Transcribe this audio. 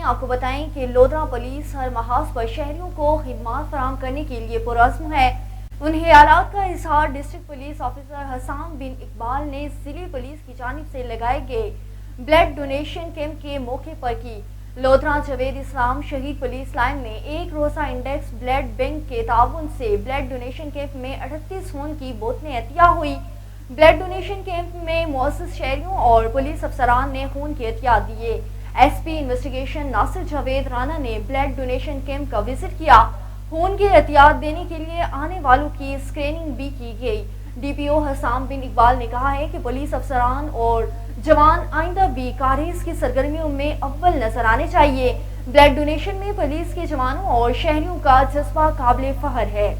آپ کو بتائیں کہ لودھرا پولیس ہر محاذ پر شہریوں کو خدمات فراہم کرنے کے لیے پرعزم ہے۔ ان خیالات کا اظہار ڈسٹرکٹ پولیس آفیسر حسام بن اقبال نے ضلعی پولیس کی جانب سے لگائے گئے بلڈ ڈونیشن کیمپ کے موقع پر کی۔ لودھرا جاوید اسلام شہید پولیس لائن میں ایک روزہ انڈیکس بلڈ بینک کے تعاون سے بلڈ ڈونیشن کیمپ میں 38 خون کی بوتلیں عطیہ ہوئی۔ بلڈ ڈونیشن کیمپ میں معزز شہریوں اور پولیس افسران نے خون کے عطیات دیے۔ ایس پی انویسٹیگیشن ناصر جاوید رانا نے بلڈ ڈونیشن کیمپ کا وزٹ کیا۔ خون کے عطیات دینے کے لیے آنے والوں کی اسکریننگ بھی کی گئی۔ ڈی پی او حسام بن اقبال نے کہا ہے کہ پولیس افسران اور جوان آئندہ بھی کاریز کی سرگرمیوں میں اول نظر آنے چاہیے۔ بلڈ ڈونیشن میں پولیس کے جوانوں اور شہریوں کا جذبہ قابل فخر ہے۔